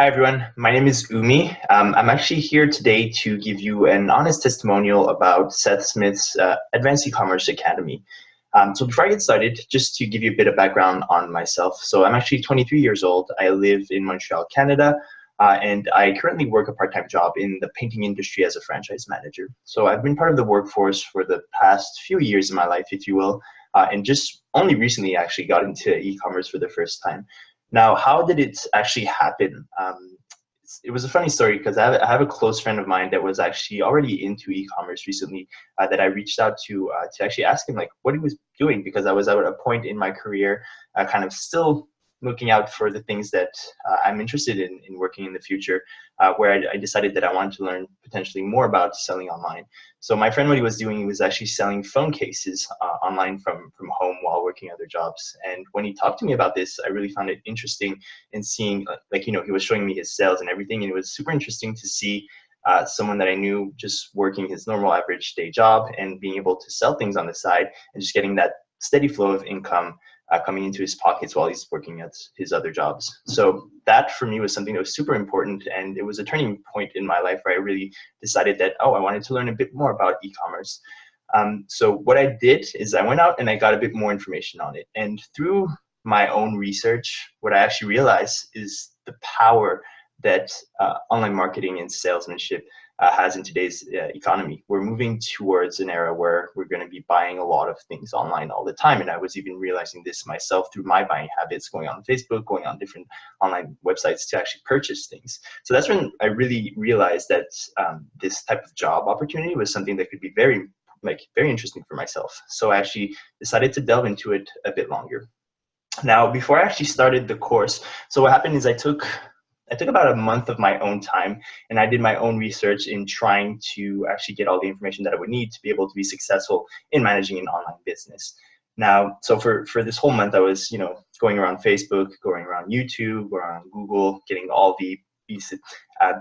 Hi everyone, my name is Umi. I'm actually here today to give you an honest testimonial about Seth Smith's Advanced Ecommerce Academy. So before I get started, just to give you a bit of background on myself. So I'm actually 23 years old. I live in Montreal, Canada, and I currently work a part-time job in the painting industry as a franchise manager. So I've been part of the workforce for the past few years in my life, if you will, and just only recently actually got into e-commerce for the first time. Now, how did it actually happen? It was a funny story because I have a close friend of mine that was actually already into e-commerce recently that I reached out to actually ask him like what he was doing, because I was at a point in my career kind of still looking out for the things that I'm interested in working in the future, where I decided that I wanted to learn potentially more about selling online. So my friend, what he was doing, he was actually selling phone cases online from home while working other jobs. And when he talked to me about this, I really found it interesting in seeing, he was showing me his sales and everything. And it was super interesting to see someone that I knew just working his normal average day job and being able to sell things on the side and just getting that steady flow of income coming into his pockets while he's working at his other jobs. So that for me was something that was super important, and it was a turning point in my life where I really decided that, I wanted to learn a bit more about e-commerce. So what I did is I went out and I got a bit more information on it. And through my own research, what I actually realized is the power that online marketing and salesmanship has in today's economy. We're moving towards an era where we're going to be buying a lot of things online all the time. And I was even realizing this myself through my buying habits, going on Facebook, going on different online websites to actually purchase things. So that's when I really realized that this type of job opportunity was something that could be very interesting for myself. So I actually decided to delve into it a bit longer. Now, before I actually started the course, so what happened is I took about a month of my own time, and I did my own research in trying to actually get all the information that I would need to be able to be successful in managing an online business. Now, so for this whole month, I was, going around Facebook, going around YouTube, going around Google, getting all the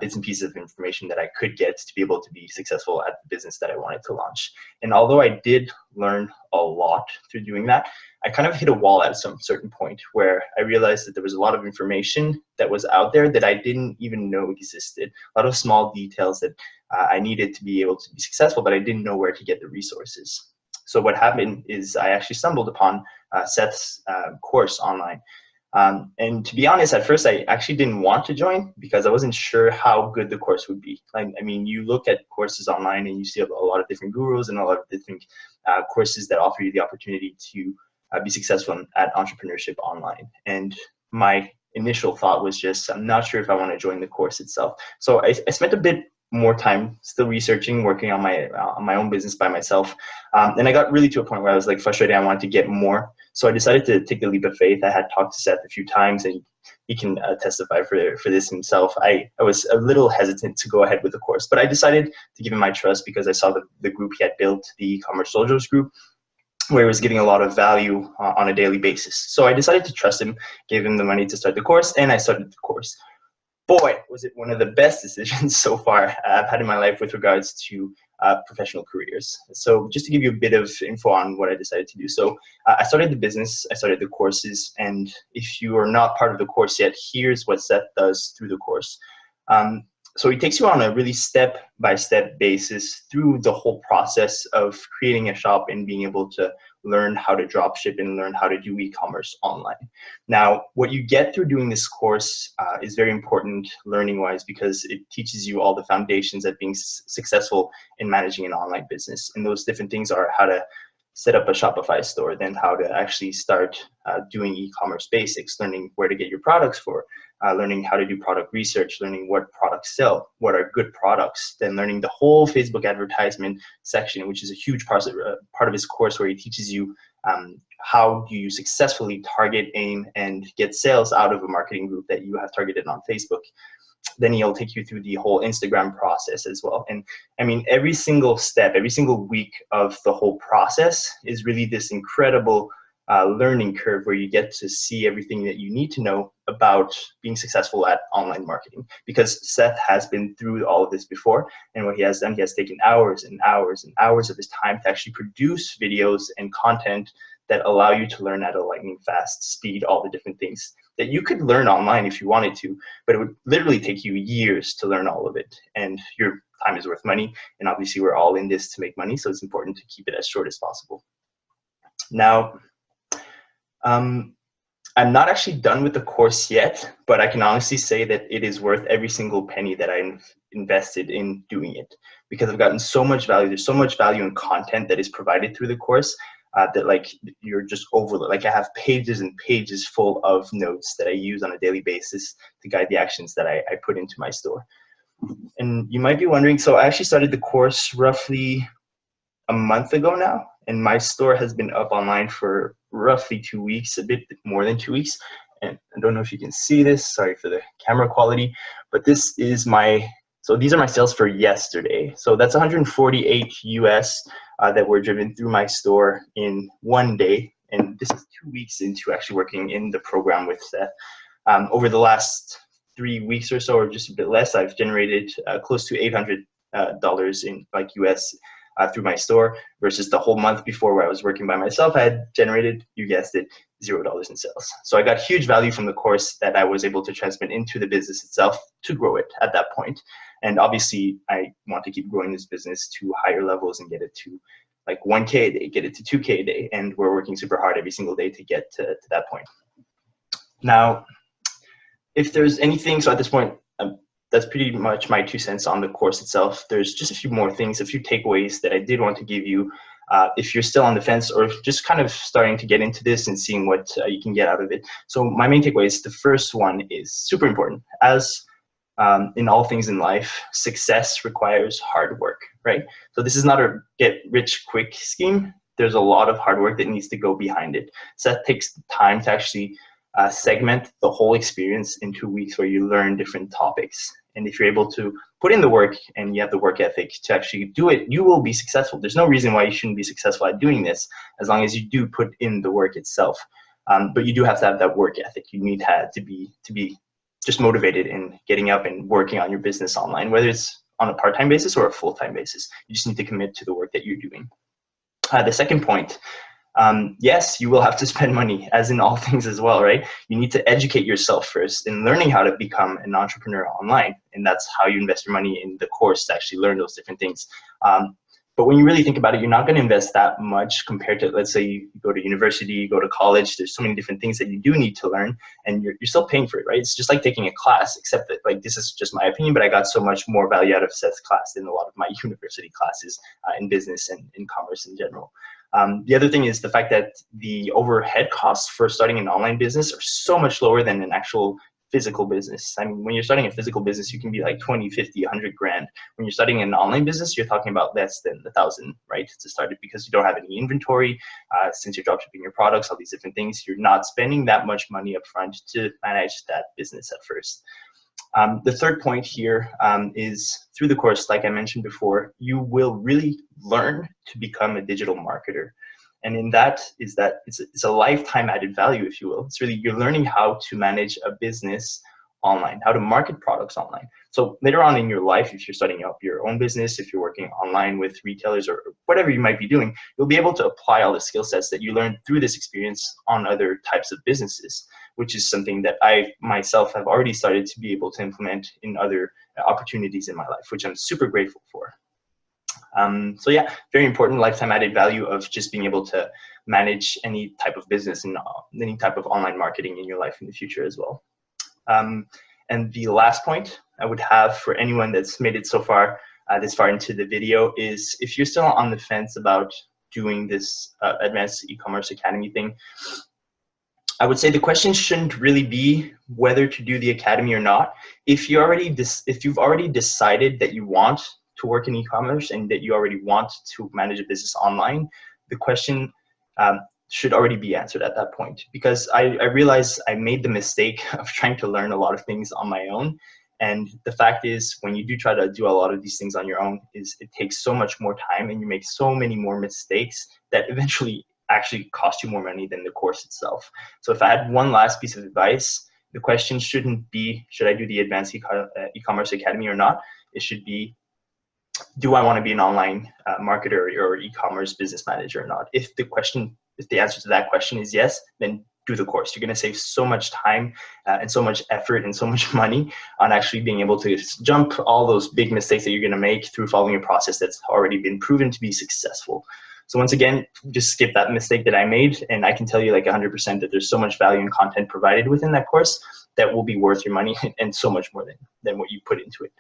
bits and pieces of information that I could get to be able to be successful at the business that I wanted to launch. And although I did learn a lot through doing that, I kind of hit a wall at some certain point where I realized that there was a lot of information that was out there that I didn't even know existed. A lot of small details that I needed to be able to be successful, but I didn't know where to get the resources. So what happened is I actually stumbled upon Seth's course online. And to be honest, at first, I actually didn't want to join because I wasn't sure how good the course would be. I mean, you look at courses online and you see a lot of different gurus and a lot of different courses that offer you the opportunity to be successful at entrepreneurship online. And my initial thought was just, I'm not sure if I want to join the course itself. So I spent a bit more time still researching, working on my own business by myself. And I got really to a point where I was like frustrated. I wanted to get more. So I decided to take the leap of faith. I had talked to Seth a few times, and he can testify for this himself. I was a little hesitant to go ahead with the course, but I decided to give him my trust because I saw the group he had built, the e-commerce soldiers group, where he was getting a lot of value on a daily basis. So I decided to trust him, gave him the money to start the course, and I started the course. Boy, was it one of the best decisions so far I've had in my life with regards to professional careers. So just to give you a bit of info on what I decided to do. So I started the business, I started the courses, and if you are not part of the course yet, here's what Seth does through the course. So he takes you on a really step-by-step basis through the whole process of creating a shop and being able to learn how to drop ship and learn how to do e-commerce online. Now, what you get through doing this course is very important learning-wise because it teaches you all the foundations of being successful in managing an online business. And those different things are how to set up a Shopify store, then how to actually start doing e-commerce basics, learning where to get your products for, learning how to do product research, learning what products sell, what are good products, then learning the whole Facebook advertisement section, which is a huge part of his course where he teaches you how do you successfully target, aim, and get sales out of a marketing group that you have targeted on Facebook. Then he'll take you through the whole Instagram process as well. And I mean, every single step, every single week of the whole process is really this incredible learning curve where you get to see everything that you need to know about being successful at online marketing. Because Seth has been through all of this before, and what he has done, he has taken hours and hours and hours of his time to actually produce videos and content that allow you to learn at a lightning fast speed all the different things that you could learn online if you wanted to, but it would literally take you years to learn all of it. And your time is worth money. And obviously we're all in this to make money. So it's important to keep it as short as possible. Now, I'm not actually done with the course yet, but I can honestly say that it is worth every single penny that I invested in doing it, because I've gotten so much value. There's so much value in content that is provided through the course that like you're just overloaded. Like I have pages and pages full of notes that I use on a daily basis to guide the actions that I put into my store. And you might be wondering, so I actually started the course roughly a month ago now, and my store has been up online for roughly 2 weeks, a bit more than 2 weeks. And I don't know if you can see this, sorry for the camera quality, but this is so these are my sales for yesterday. So that's 148 US that were driven through my store in one day. And this is 2 weeks into actually working in the program with Seth. Over the last 3 weeks or so, or just a bit less, I've generated close to $800 in like US through my store, versus the whole month before where I was working by myself, I had generated, you guessed it, $0 in sales. So I got huge value from the course that I was able to transmit into the business itself to grow it at that point. And obviously I want to keep growing this business to higher levels and get it to like 1K a day, get it to 2K a day. And we're working super hard every single day to get to that point. Now, if there's anything, so at this point, that's pretty much my 2 cents on the course itself. There's just a few more things, a few takeaways that I did want to give you if you're still on the fence or just kind of starting to get into this and seeing what you can get out of it. So my main takeaways, the first one is super important. As in all things in life, success requires hard work, right? So this is not a get rich quick scheme. There's a lot of hard work that needs to go behind it. Seth takes the time to actually segment the whole experience into weeks where you learn different topics. And if you're able to put in the work and you have the work ethic to actually do it, you will be successful. There's no reason why you shouldn't be successful at doing this, as long as you do put in the work itself. But you do have to have that work ethic. You need to be just motivated in getting up and working on your business online, whether it's on a part-time basis or a full-time basis. You just need to commit to the work that you're doing. The second point, yes, you will have to spend money, as in all things as well, right? You need to educate yourself first in learning how to become an entrepreneur online. And that's how you invest your money in the course to actually learn those different things. But when you really think about it, you're not going to invest that much compared to, let's say you go to university, you go to college. There's so many different things that you do need to learn, and you're still paying for it, right? It's just like taking a class, except that, like, this is just my opinion, but I got so much more value out of Seth's class than a lot of my university classes in business and in commerce in general. The other thing is the fact that the overhead costs for starting an online business are so much lower than an actual physical business. I mean, when you're starting a physical business, you can be like 20, 50, 100 grand. When you're starting an online business, you're talking about less than 1,000, right, to start it, because you don't have any inventory. Since you're dropshipping your products, all these different things, you're not spending that much money up front to manage that business at first. The third point here is through the course, like I mentioned before, you will really learn to become a digital marketer. And in that is that it's a lifetime added value, if you will. It's really, you're learning how to manage a business online, how to market products online. So later on in your life, if you're starting up your own business, if you're working online with retailers or whatever you might be doing, you'll be able to apply all the skill sets that you learned through this experience on other types of businesses, which is something that I myself have already started to be able to implement in other opportunities in my life, which I'm super grateful for. So yeah, very important lifetime added value of just being able to manage any type of business and any type of online marketing in your life in the future as well. And the last point I would have for anyone that's made it so far, this far into the video, is if you're still on the fence about doing this Advanced E-commerce Academy thing, I would say the question shouldn't really be whether to do the academy or not. If you've already decided that you want to work in e-commerce and that you already want to manage a business online, the question should already be answered at that point. Because I realized I made the mistake of trying to learn a lot of things on my own. And the fact is, when you do try to do a lot of these things on your own, it takes so much more time and you make so many more mistakes that eventually actually cost you more money than the course itself. So if I had one last piece of advice, the question shouldn't be, should I do the Advanced E-commerce Academy or not? It should be, do I want to be an online marketer or e-commerce business manager or not? If the answer to that question is yes, then do the course. You're going to save so much time and so much effort and so much money on actually being able to jump all those big mistakes that you're going to make through following a process that's already been proven to be successful. So once again, just skip that mistake that I made, and I can tell you like 100% that there's so much value and content provided within that course that will be worth your money and so much more than what you put into it.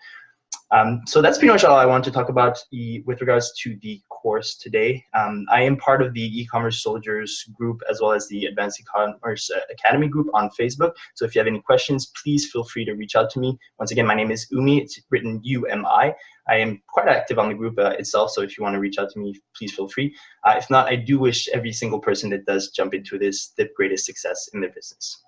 So that's pretty much all I want to talk about with regards to the course today. I am part of the e-commerce soldiers group as well as the Advanced Ecommerce Academy group on Facebook. So if you have any questions, please feel free to reach out to me. Once again, my name is Umi. It's written U-M-I. I am quite active on the group itself, so if you want to reach out to me, please feel free. If not, I do wish every single person that does jump into this the greatest success in their business.